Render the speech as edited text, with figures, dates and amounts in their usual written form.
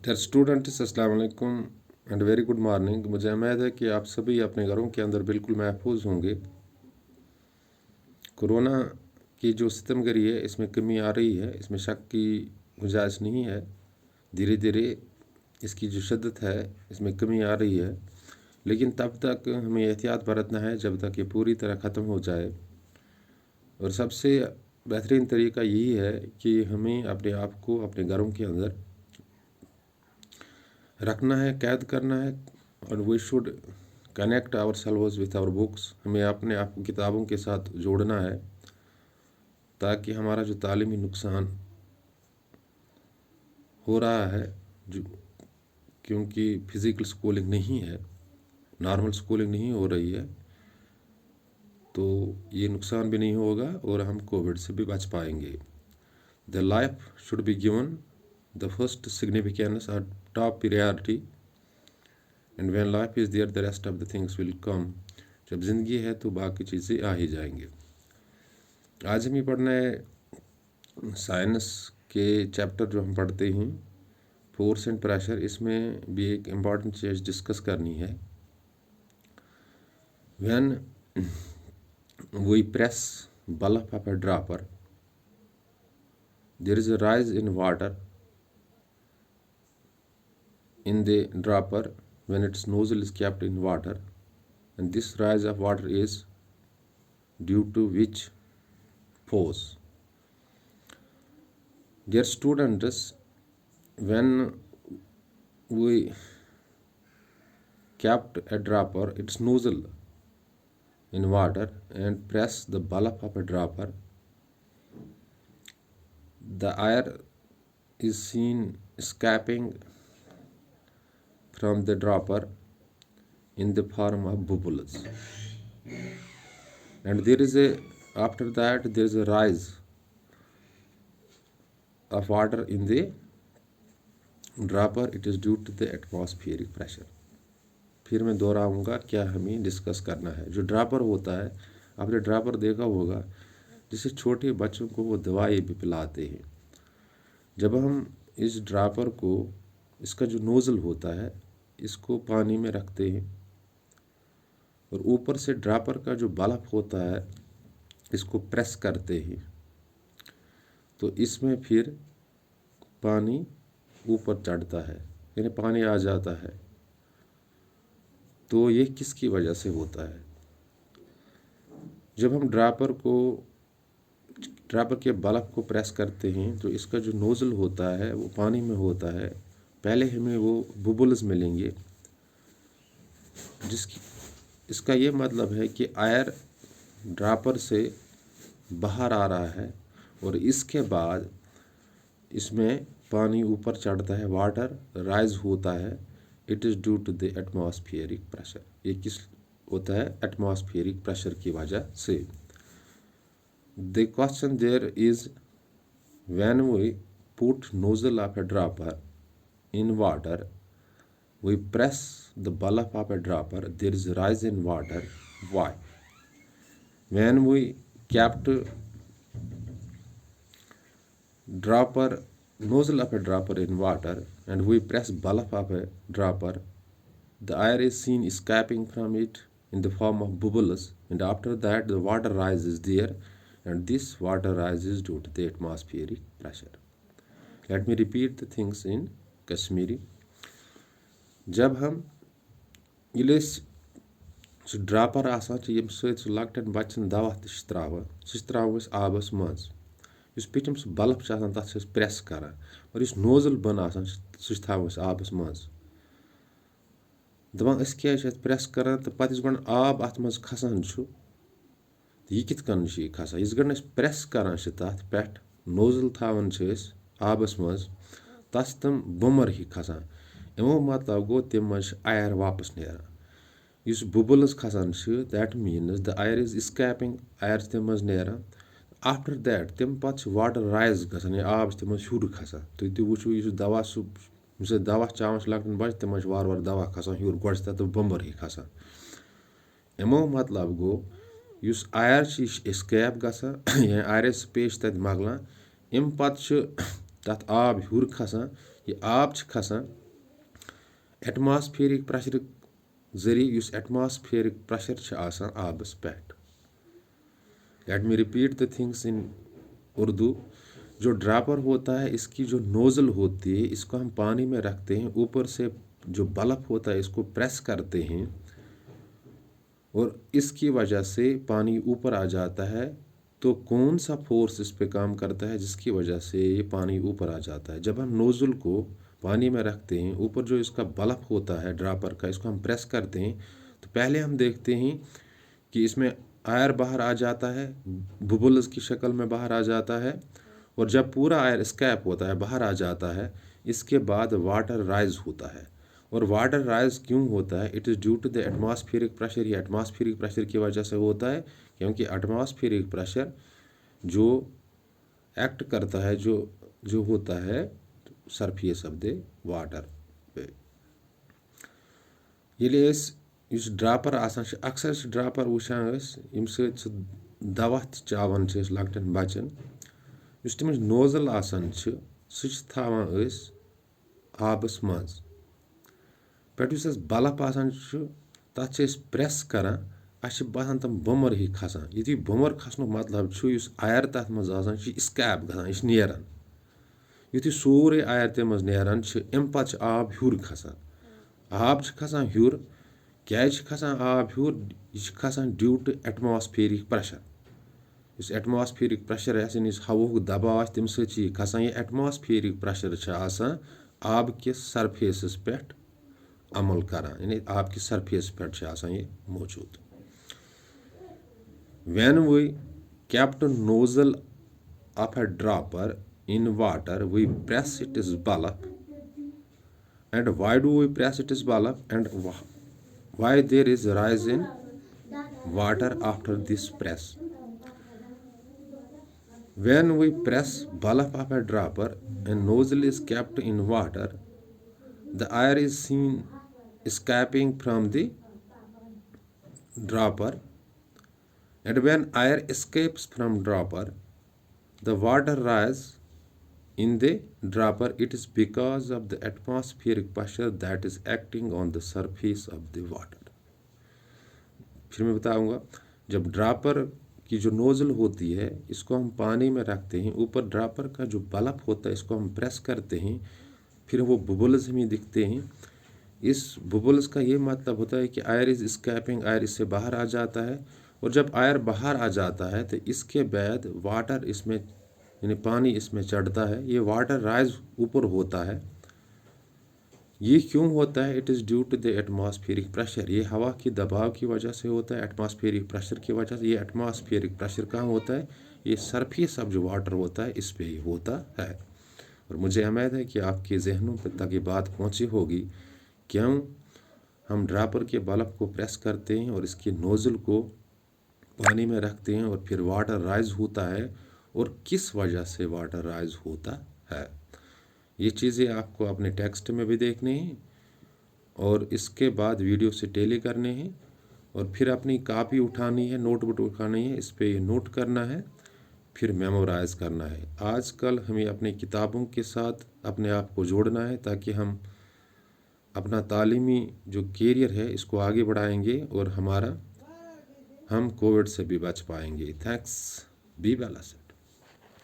Dear students, अस्सलाम वालेकुम and very good morning. मुझे उम्मीद है कि आप सभी अपने घरों के अंदर बिल्कुल महफूज होंगे। कोरोना की जो सितमगरी है इसमें कमी आ रही है, इसमें शक की गुंजाइश नहीं है। धीरे धीरे इसकी जो शिद्दत है इसमें कमी आ रही है, लेकिन तब तक हमें एहतियात बरतना है जब तक ये पूरी तरह ख़त्म हो जाए। और सबसे बेहतरीन तरीका यही है कि हमें अपने आप को अपने घरों के अंदर रखना है, कैद करना है। और we should connect ourselves with our books. हमें अपने आप को किताबों के साथ जोड़ना है ताकि हमारा जो तालीमी नुकसान हो रहा है, जो क्योंकि फ़िज़िकल स्कूलिंग नहीं है, नॉर्मल स्कूलिंग नहीं हो रही है, तो ये नुकसान भी नहीं होगा और हम कोविड से भी बच पाएंगे। The life should be given the first significance और top priority, and when life is there the rest of the things will come. जब ज़िंदगी है तो बाकी चीज़ें आ ही जाएंगे। आज हम ये पढ़ना है साइंस के चैप्टर जो हम पढ़ते हैं, फोर्स एंड प्रेशर। इसमें भी एक इम्पॉर्टेंट चीज़ डिस्कस करनी है। When we press bulb of a dropper, there is a rise in water in the dropper when its nozzle is kept in water, and this rise of water is due to which force? Dear students, when we kept a dropper its nozzle in water and press the bulb of a dropper, the air is seen escaping from the dropper in the form of bubbles, and after that there is a rise of water in the dropper. It is due to the atmospheric pressure. फिर मैं दोहराऊंगा क्या हमें discuss करना है। जो dropper होता है, आपने ड्रॉपर देखा होगा जिसे छोटे बच्चों को वो दवाई भी पिलाते हैं। जब हम इस ड्रॉपर को, इसका जो नोज़ल होता है, इसको पानी में रखते हैं और ऊपर से ड्रॉपर का जो बल्ब होता है इसको प्रेस करते हैं, तो इसमें फिर पानी ऊपर चढ़ता है, यानी पानी आ जाता है। तो ये किसकी वजह से होता है? जब हम ड्रॉपर के बल्ब को प्रेस करते हैं तो इसका जो नोज़ल होता है वो पानी में होता है। पहले हमें वो बुबल्स मिलेंगे, इसका ये मतलब है कि एयर ड्रॉपर से बाहर आ रहा है और इसके बाद इसमें पानी ऊपर चढ़ता है, वाटर राइज होता है। It is due to the atmospheric pressure. ये किस होता है? एटमॉस्फेरिक प्रेशर की वजह से। The question there is, when we put nozzle of a dropper in water, we press the bulb of a dropper, there is a rise in water. Why? When we kept dropper nozzle of a dropper in water and we press bulb of a dropper, the air is seen escaping from it in the form of bubbles, and after that the water rises there, and this water rises due to the atmospheric pressure. Let me repeat the things in Kashmiri. जब हम ये dropper आसान यम सत लकटन बच्चन दवा त्रावान, सह आबस मज। इस पिछम सह बल्ब तथ प्रेस करान और इस नोजल बन आसान सह आबस मज। दपान क्या प्रेस करान तो पत इस गन आब अत मज खसान यह कित कन खसान, इस गन प्रेस करान तथ पे नोजल थावान आबस मज, तथ तम बुमर ही खसान। यमो मतलब गो तम मज एयर वापस नेरान। इस बुबल्स खसान that means the air is escaping, air तम मज नेरान। आफ्टर दैट तम पत वाटर राइज गसान, या आब तम मज हूर खसान। तुम तु वो यह दवा सह दवा चावान लकटन बच तम मज वार वार दवा खसान हूर, गो तथ बुमर ही खसान। यमो मतलब गो इस एयर स्कैप गसान या एयर स्पेस तत मकलान, अम पत तथ आब हूर खसान, ये आब खसान एटमॉस्फेरिक प्रेशर जरिए युस एटमॉस्फेरिक प्रेशर आसान आबस पेट। Let me repeat the things in Urdu. जो ड्रापर होता है इसकी जो नोजल होती है इसको हम पानी में रखते हैं, ऊपर से जो बल्ब होता है इसको प्रेस करते हैं और इसकी वजह से पानी ऊपर आ जाता है। तो कौन सा फोर्स इस पे काम करता है जिसकी वजह से ये पानी ऊपर आ जाता है? जब हम नोजल को पानी में रखते हैं, ऊपर जो इसका बल्ब होता है ड्रापर का, इसको हम प्रेस करते हैं तो पहले हम देखते हैं कि इसमें एयर बाहर आ जाता है, बुबल्स की शक्ल में बाहर आ जाता है। और जब पूरा एयर स्कैप होता है, बाहर आ जाता है, इसके बाद वाटर राइज होता है। और वाटर राइज क्यों होता है? It is due to the atmospheric pressure. ये एटमॉस्फेरिक प्रेशर की वजह से होता है, क्योंकि एटमॉस्फेरिक प्रेशर जो एक्ट करता है, जो होता है सरफेस ऑफ द वाटर पे। ये ड्रापर अक्सर ड्रापर वुचान यम दवा चावान लकटन बचन। तमिच नोजल सह आबस मज पे बल्ब तथ प्रेस करान, अस बसान तम बुमर ही खसान। ये बुमर खसन मतलब आयर तथ मज स्कैप गसान, नेरान। युथि सोरे आयर तम मज नेरान अम पे आब हुर खसान। आब खसान हुर, क्या खसान आब हुर? यह खसान ड्यू टू एटमॉस्फेरिक प्रेशर। इस एटमॉस्फेरिक प्रेशर यानी हवा दबाव तम सह खसान। यह एटमॉस्फेरिक प्रेशर आसान आब किस सरफेस पे अमल करान, यानी आब किस सरफेस पे आसान ये मौजूद। When we kept nozzle of a dropper in water, we press its bulb. And why do we press its bulb? And why there is a rise in water after this press? When we press bulb of a dropper and nozzle is kept in water, the air is seen escaping from the dropper. And when air escapes from dropper, the water rises in the dropper. It is because of the atmospheric pressure that is acting on the surface of the water. फिर मैं बताऊंगा। जब dropper की जो nozzle होती है इसको हम पानी में रखते हैं, ऊपर ड्रापर का जो बल्ब होता है इसको हम प्रेस करते हैं, फिर वो बुबल्स हमें दिखते हैं। इस बुबल्स का ये मतलब होता है कि एयर इज स्कैपिंग, एयर इससे बाहर आ जाता है। और जब एयर बाहर आ जाता है तो इसके बाद वाटर इसमें, यानी पानी इसमें चढ़ता है। ये वाटर राइज ऊपर होता है। ये क्यों होता है? It is due to the atmospheric pressure. ये हवा की दबाव की वजह से होता है, एटमॉस्फेरिक प्रेशर की वजह से। ये एटमॉस्फेरिक प्रेशर कहाँ होता है? ये सरफेस ऑफ जो वाटर होता है इस पे ही होता है। और मुझे उम्मीद है कि आपके जहनों तक ये बात पहुँची होगी, क्यों हम ड्रापर के बल्ब को प्रेस करते हैं और इसकी नोजल को पानी में रखते हैं और फिर वाटर राइज होता है, और किस वजह से वाटर राइज होता है। ये चीज़ें आपको अपने टेक्स्ट में भी देखनी है और इसके बाद वीडियो से टेली करने हैं, और फिर अपनी कापी उठानी है, नोटबुक उठानी है, इस पे नोट करना है, फिर मेमोराइज करना है। आजकल हमें अपनी किताबों के साथ अपने आप को जोड़ना है ताकि हम अपना तालीमी जो कैरियर है इसको आगे बढ़ाएंगे और हम कोविड से भी बच पाएंगे। Thanks, be well.